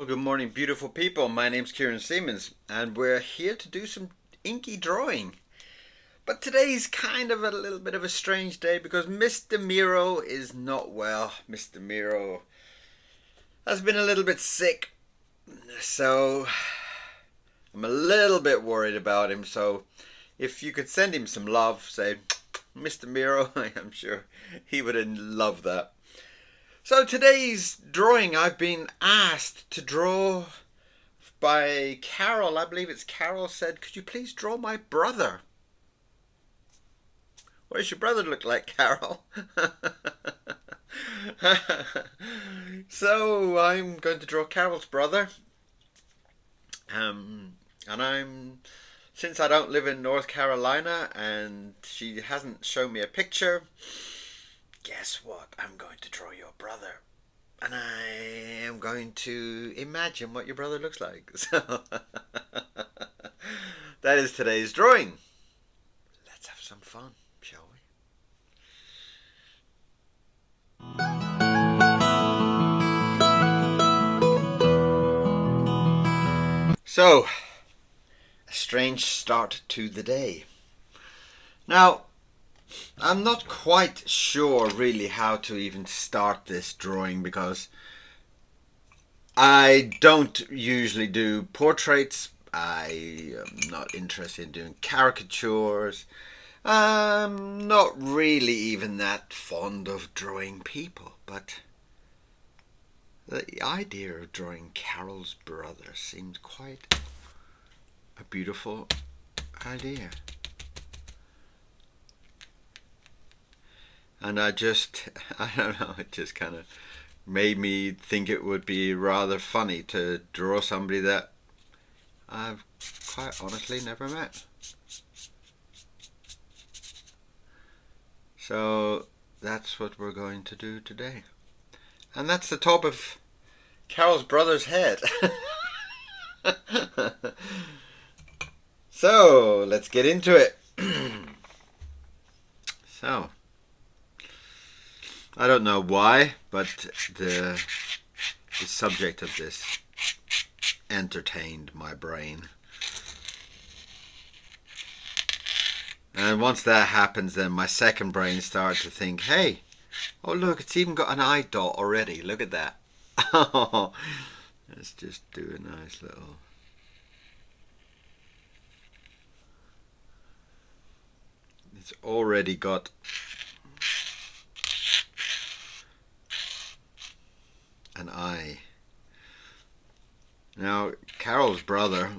Well, good morning, beautiful people. My name's Kieron Seamons, and we're here to do some inky drawing. But today's kind of a little bit of a strange day because Mr. Miro is not well. Mr. Miro has been a little bit sick, so I'm a little bit worried about him. So if you could send him some love, say, Mr. Miro, I'm sure he would love that. So today's drawing, I've been asked to draw by Carol. I believe it's Carol said, could you please draw my brother? What does your brother look like, Carol? So I'm going to draw Carol's brother. Since I don't live in North Carolina and she hasn't shown me a picture, guess what? I'm going to draw your brother. And I am going to imagine what your brother looks like. So that is today's drawing. Let's have some fun, shall we? So, a strange start to the day. Now, I'm not quite sure really how to even start this drawing because I don't usually do portraits. I am not interested in doing caricatures. I'm not really even that fond of drawing people, but the idea of drawing Carol's brother seemed quite a beautiful idea. And I don't know, it just kind of made me think it would be rather funny to draw somebody that I've quite honestly never met. So that's what we're going to do today. And that's the top of Carol's brother's head. So let's get into it. So I don't know why, but the subject of this entertained my brain. And once that happens, then my second brain starts to think, hey, oh look, it's even got an eye dot already. Look at that. Oh, let's just do a nice little... It's already got an eye. Now, Carol's brother,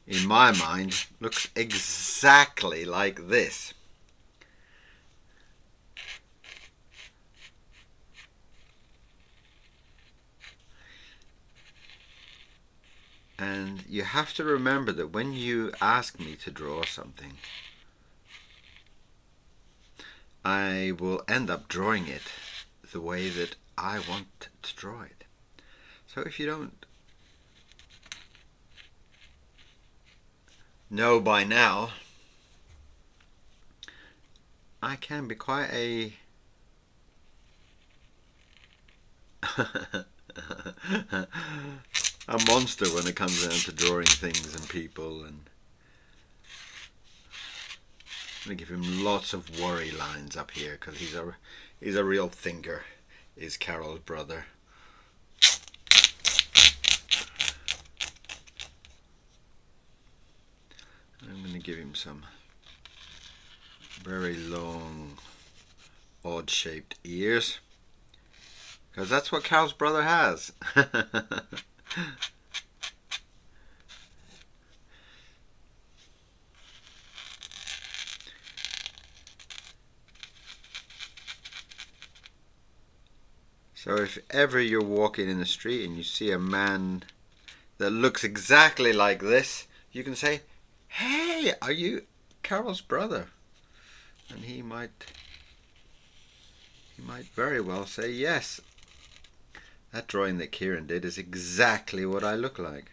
in my mind, looks exactly like this. And you have to remember that when you ask me to draw something, I will end up drawing it the way that I want to draw it. So if you don't know by now, I can be quite a a monster when it comes down to drawing things and people, and I'm going to give him lots of worry lines up here because he's a real thinker, is Carol's brother. I'm going to give him some very long, odd-shaped ears, because that's what Carol's brother has. So if ever you're walking in the street and you see a man that looks exactly like this, you can say, hey, are you Carol's brother? And he might very well say yes. That drawing that Kieron did is exactly what I look like.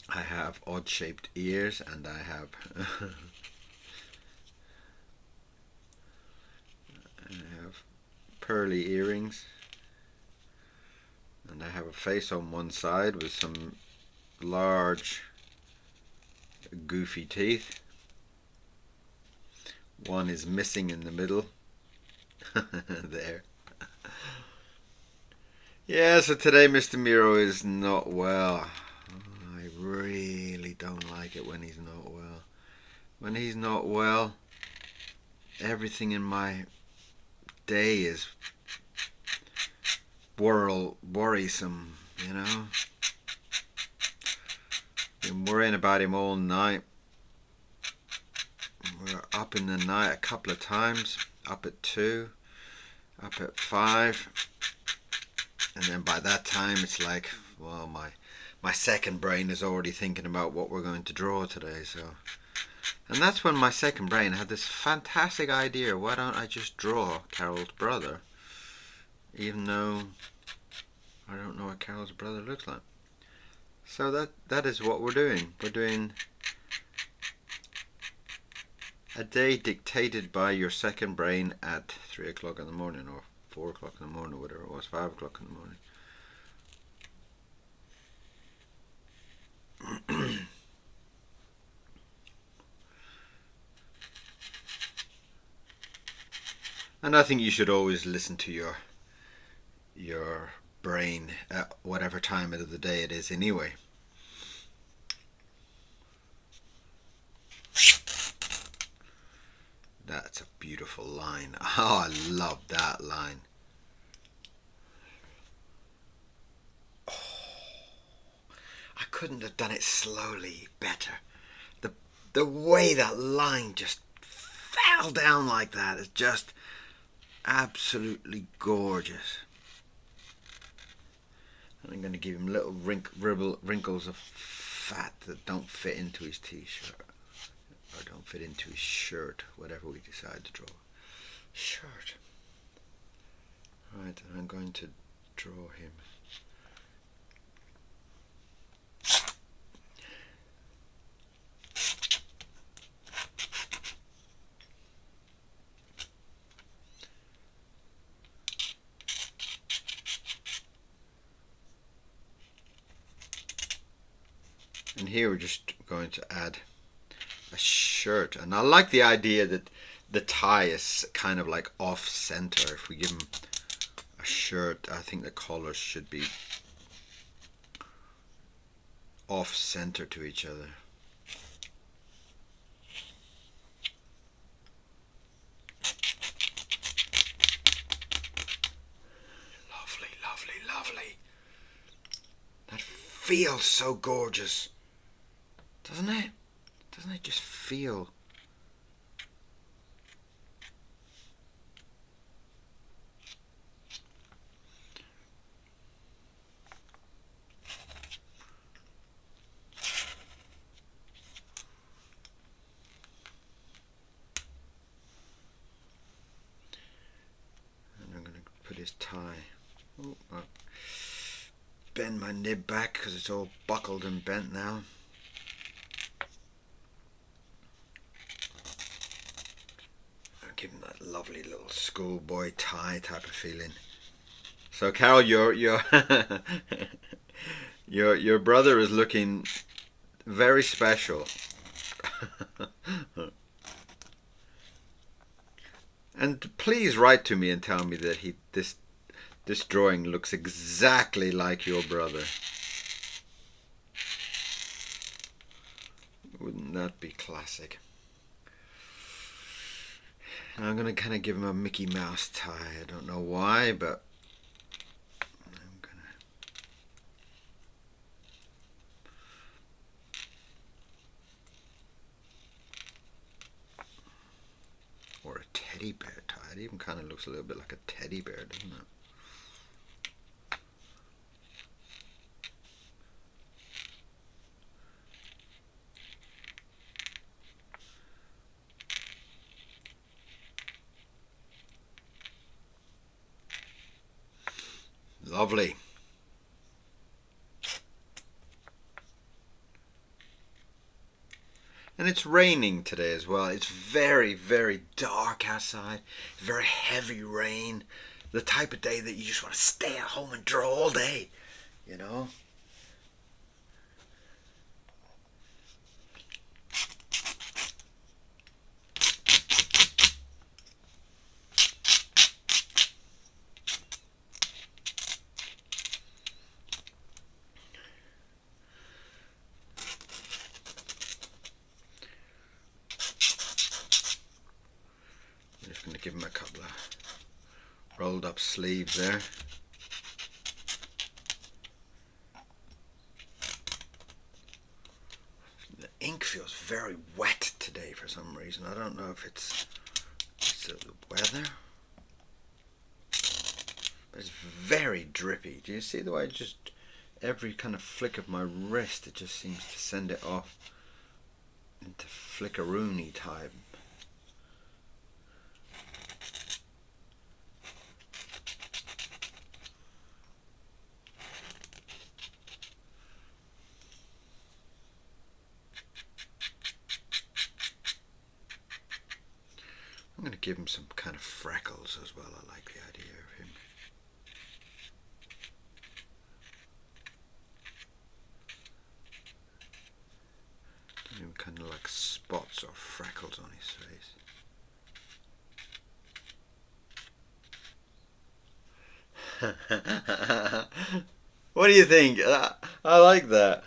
I have odd-shaped ears, and I have pearly earrings. And I have a face on one side with some large goofy teeth. One is missing in the middle. There. Yeah, so today Mr. Miro is not well. I really don't like it when he's not well. When he's not well, everything in my day is worrisome, you know. Been worrying about him all night. We're up in the night a couple of times, up at 2, up at 5, and then by that time it's like, well, my second brain is already thinking about what we're going to draw today. So, and that's when my second brain had this fantastic idea, why don't I just draw Carol's brother, even though I don't know what Carol's brother looks like. So that is what we're doing. We're doing a day dictated by your second brain at 3 o'clock in the morning, or 4 o'clock in the morning, or whatever it was, 5 o'clock in the morning. And I think you should always listen to your brain at whatever time of the day it is anyway. That's a beautiful line. Oh, I love that line. Oh, I couldn't have done it slowly better. The way that line just fell down like that is just absolutely gorgeous. And I'm going to give him little wrinkles of fat that don't fit into his t-shirt, or don't fit into his shirt, whatever we decide to draw. Shirt. Right, and I'm going to draw him. And here we're just going to add a shirt, and I like the idea that the tie is kind of like off center. If we give him a shirt, I think the collars should be off center to each other. Lovely, lovely, lovely. That feels so gorgeous, doesn't it? Doesn't it just feel? And I'm going to put his tie. Oh, I'll bend my nib back because it's all buckled and bent now. Give him that lovely little schoolboy tie type of feeling. So Carol, your brother is looking very special. And please write to me and tell me that this drawing looks exactly like your brother. Wouldn't that be classic? I'm going to kind of give him a Mickey Mouse tie. I don't know why, but I'm going to... Or a teddy bear tie. It even kind of looks a little bit like a teddy bear, doesn't it? Lovely. And it's raining today as well. It's very, very dark outside. Very heavy rain. the type of day that you just want to stay at home and draw all day, you know. I'm just going to give him a couple of rolled up sleeves there. The ink feels very wet today for some reason. I don't know if it's the weather, but it's very drippy. Do you see the way just every kind of flick of my wrist, it just seems to send it off into flickeroony type. I'm going to give him some kind of freckles as well. I like the idea of him. Give him kind of like spots or freckles on his face. What do you think? I like that.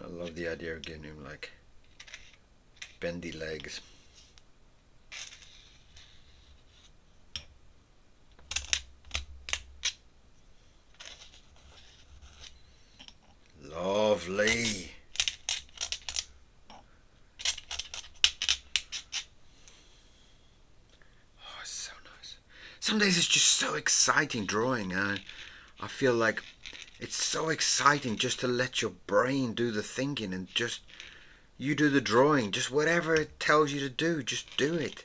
I love the idea of giving him like bendy legs. Lovely. Oh, it's so nice. Some days it's just so exciting drawing. I feel like it's so exciting just to let your brain do the thinking and just you do the drawing. Just whatever it tells you to do, just do it.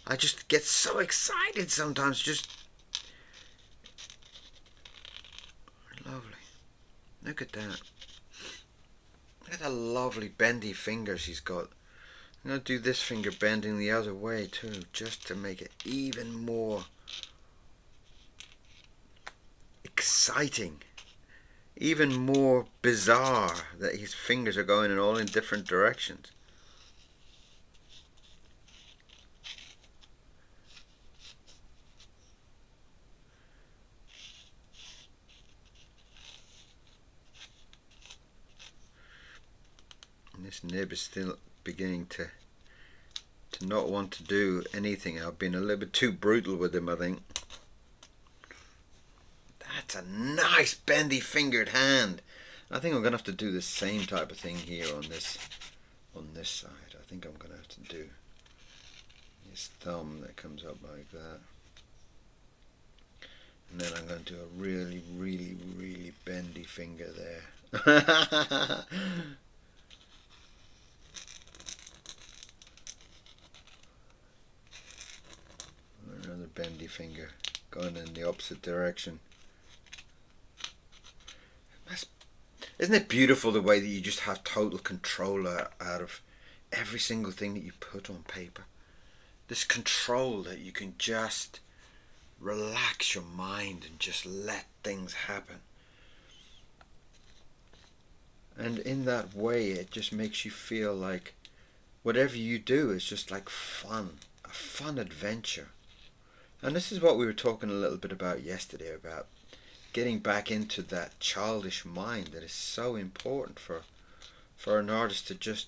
I just get so excited sometimes. Just lovely. Look at that. Look at the lovely bendy fingers he's got. I'm going to do this finger bending the other way too, just to make it even more exciting. Even more bizarre that his fingers are going in all in different directions. And this nib is still beginning to not want to do anything. I've been a little bit too brutal with him, I think. That's a nice bendy fingered hand. I think I'm going to have to do the same type of thing here on this side. I think I'm going to have to do his thumb that comes up like that. And then I'm going to do a really, really, really bendy finger there. Another bendy finger going in the opposite direction. Isn't it beautiful the way that you just have total control out of every single thing that you put on paper? This control that you can just relax your mind and just let things happen. And in that way it just makes you feel like whatever you do is just like fun, a fun adventure. And this is what we were talking a little bit about yesterday, about getting back into that childish mind that is so important for an artist to just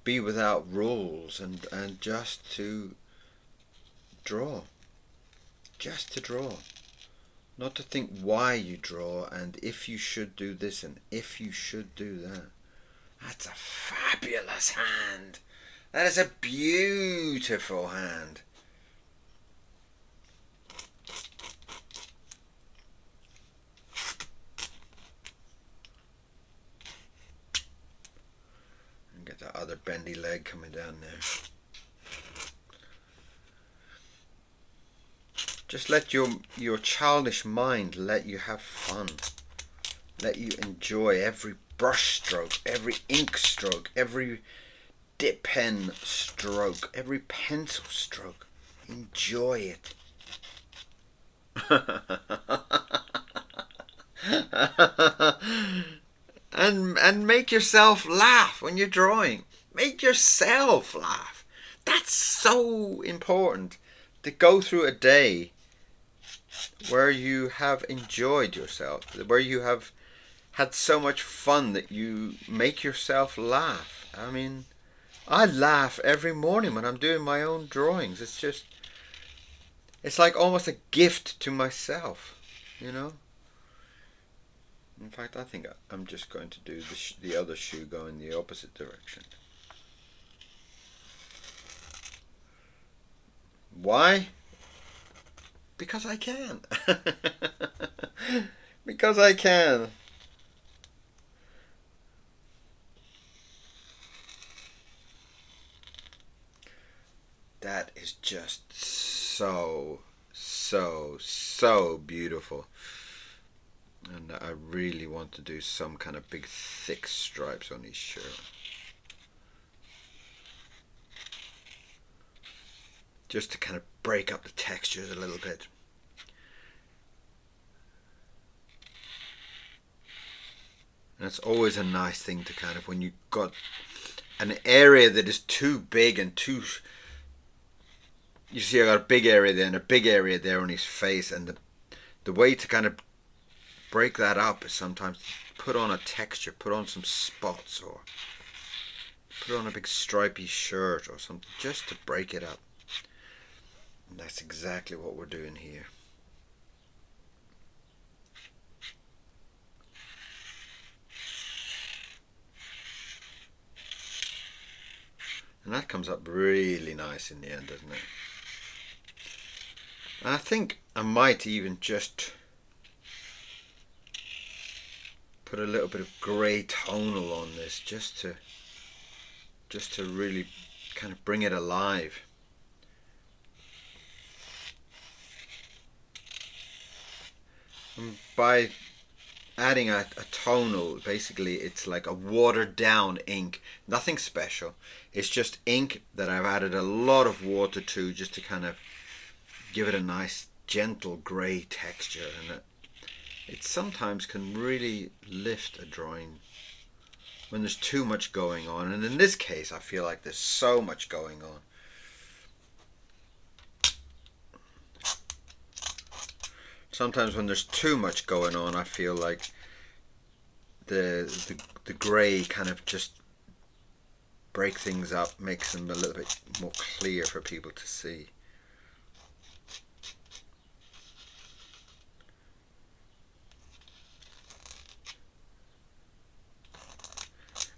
be without rules and just to draw. Just to draw. Not to think why you draw and if you should do this and if you should do that. That's a fabulous hand. That is a beautiful hand. Get that other bendy leg coming down there. Just let your childish mind let you have fun. Let you enjoy every brush stroke, every ink stroke, every dip pen stroke, every pencil stroke. Enjoy it. and make yourself laugh when you're drawing. Make yourself laugh. That's so important, to go through a day where you have enjoyed yourself, where you have had so much fun that you make yourself laugh. I mean, I laugh every morning when I'm doing my own drawings. It's like almost a gift to myself, you know. In fact, I think I'm just going to do the other shoe go in the opposite direction. Why? Because I can. Because I can. That is just so beautiful. And I really want to do some kind of big thick stripes on his shirt. Just to kind of break up the textures a little bit. And it's always a nice thing to kind of, when you've got an area that is too big and too... You see I got a big area there and a big area there on his face, and the way to kind of break that up is sometimes put on a texture, put on some spots, or put on a big stripy shirt or something, just to break it up. And that's exactly what we're doing here. And that comes up really nice in the end, doesn't it? And I think I might even just put a little bit of grey tonal on this, just to really kind of bring it alive. And by adding a tonal, basically it's like a watered down ink, nothing special. It's just ink that I've added a lot of water to, just to kind of give it a nice gentle grey texture, and it sometimes can really lift a drawing when there's too much going on. And in this case I feel like there's so much going on. Sometimes when there's too much going on, I feel like the grey kind of just break things up, makes them a little bit more clear for people to see.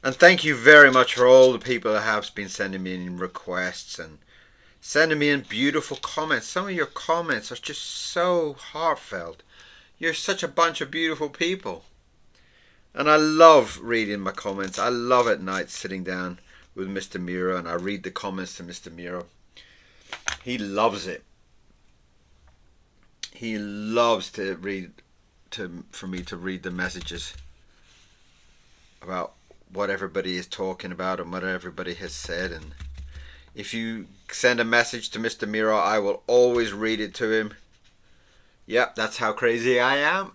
And thank you very much for all the people that have been sending me in requests and sending me in beautiful comments. Some of your comments are just so heartfelt. You're such a bunch of beautiful people. And I love reading my comments. I love at night sitting down with Mr. Miro and I read the comments to Mr. Miro. He loves it. He loves to read, for me to read the messages about what everybody is talking about and what everybody has said. And if you send a message to Mr. Miro, I will always read it to him. Yep, that's how crazy I am.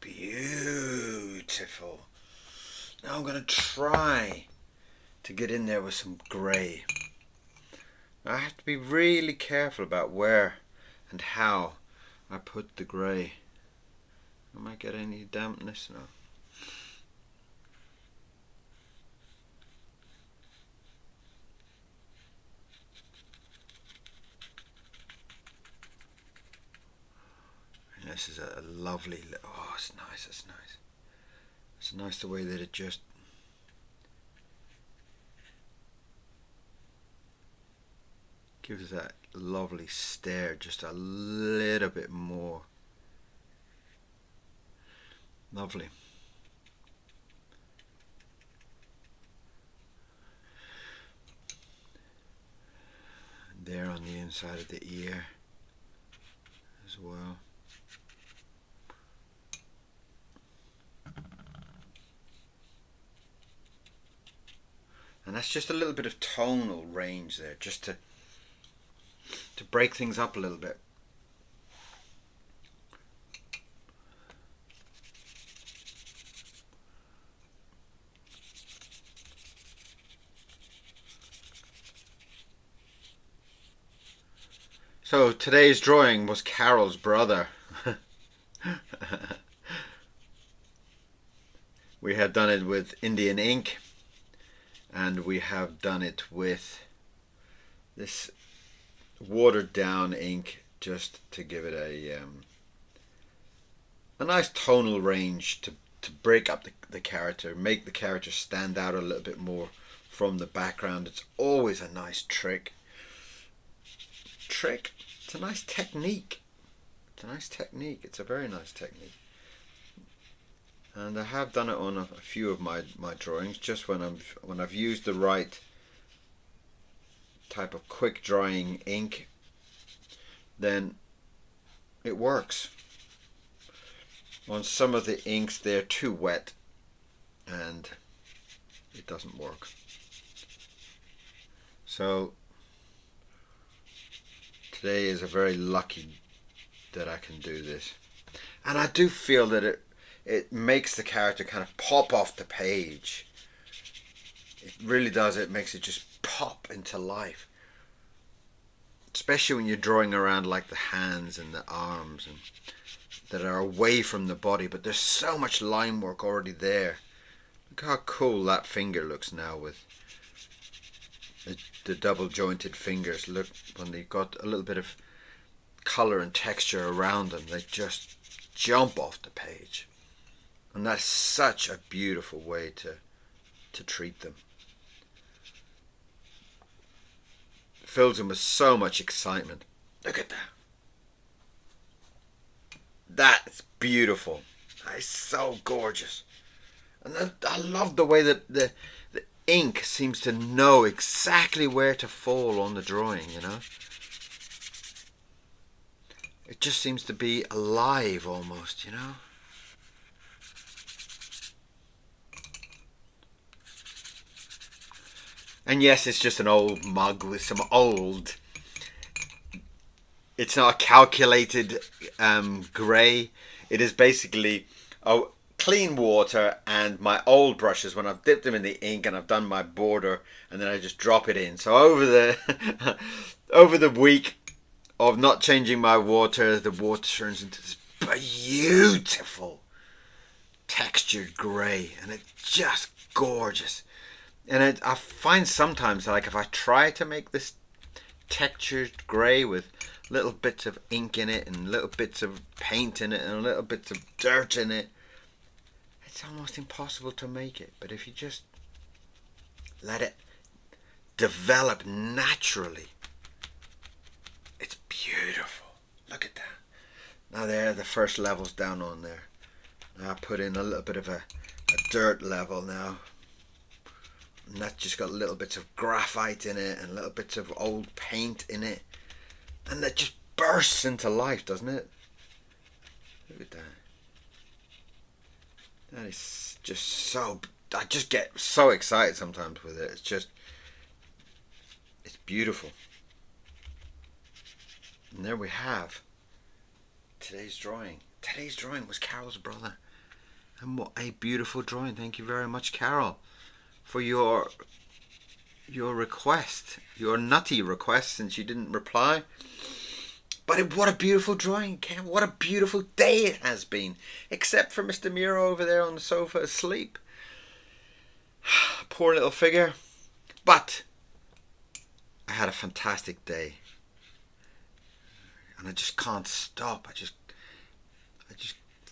Beautiful. Now I'm going to try to get in there with some grey. I have to be really careful about where and how I put the grey. I might get any dampness now. And this is a lovely, oh, it's nice, it's nice. It's nice the way that it just gives that lovely stare just a little bit more. Lovely. And there on the inside of the ear as well. And that's just a little bit of tonal range there, just to break things up a little bit. So today's drawing was Carol's brother. We have done it with Indian ink, and we have done it with this watered down ink just to give it a nice tonal range to break up the character, make the character stand out a little bit more from the background. It's always a nice trick. It's a nice technique. It's a very nice technique. And I have done it on a few of my drawings, just when I've used the right type of quick drying ink, then it works. On some of the inks, they're too wet and it doesn't work. So today is a very lucky that I can do this, and I do feel that it makes the character kind of pop off the page. It really does. It makes it just pop into life, especially when you're drawing around like the hands and the arms and that are away from the body, but there's so much line work already there. Look how cool that finger looks now with the double jointed fingers. Look, when they've got a little bit of color and texture around them, they just jump off the page. And that's such a beautiful way to treat them. It fills them with so much excitement. Look at that. That's beautiful. That is so gorgeous. And I love the way that the ink seems to know exactly where to fall on the drawing, you know. It just seems to be alive almost, you know. And yes, it's just an old mug with some old... It's not a calculated grey. It is basically clean water and my old brushes when I've dipped them in the ink and I've done my border, and then I just drop it in. So over the over the week of not changing my water, the water turns into this beautiful textured grey, and it's just gorgeous. And I find sometimes, like, if I try to make this textured grey with little bits of ink in it and little bits of paint in it and little bits of dirt in it, it's almost impossible to make it. But if you just let it develop naturally, it's beautiful. Look at that. Now there, the first level's down on there. Now I put in a little bit of a dirt level now. And that's just got little bits of graphite in it and little bits of old paint in it. And that just bursts into life, doesn't it? Look at that. That is just so... I just get so excited sometimes with it. It's beautiful. And there we have today's drawing. Today's drawing was Carol's brother. And what a beautiful drawing. Thank you very much, Carol, for your request, your nutty request, since you didn't reply. But what a beautiful drawing, Cam. What a beautiful day it has been. Except for Mr. Miro over there on the sofa asleep. Poor little figure. But I had a fantastic day. And I just can't stop. I just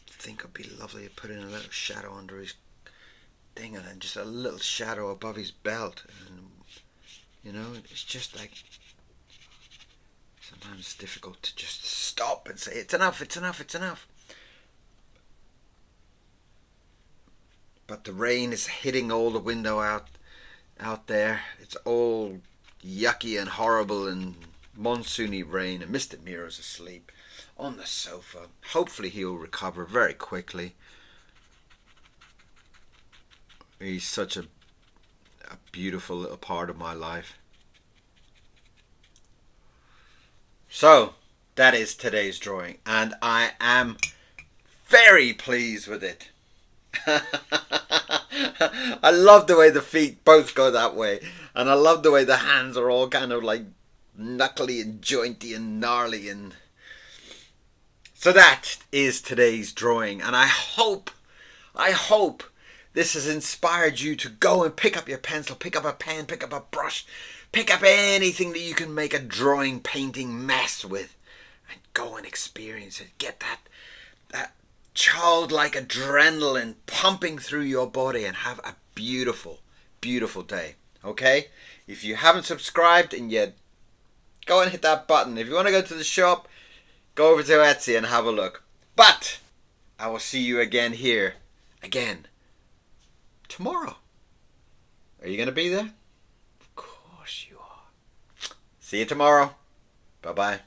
think it'd be lovely to put in a little shadow under his thing and then just a little shadow above his belt. And, you know, it's just like, sometimes it's difficult to just stop and say, it's enough, it's enough, it's enough. But the rain is hitting all the window out there. It's all yucky and horrible and monsoony rain, and Mr. Miro's asleep on the sofa. Hopefully he'll recover very quickly. He's such a beautiful little part of my life. So that is today's drawing, and I am very pleased with it. I love the way the feet both go that way, and I love the way the hands are all kind of like knuckly and jointy and gnarly. And so that is today's drawing, and I hope this has inspired you to go and pick up your pencil, pick up a pen, pick up a brush, pick up anything that you can make a drawing, painting mess with, and go and experience it. Get that childlike adrenaline pumping through your body, and have a beautiful, beautiful day. Okay? If you haven't subscribed and yet, go and hit that button. If you want to go to the shop, go over to Etsy and have a look. But I will see you again here tomorrow. Are you going to be there? Of course you are. See you tomorrow. Bye-bye.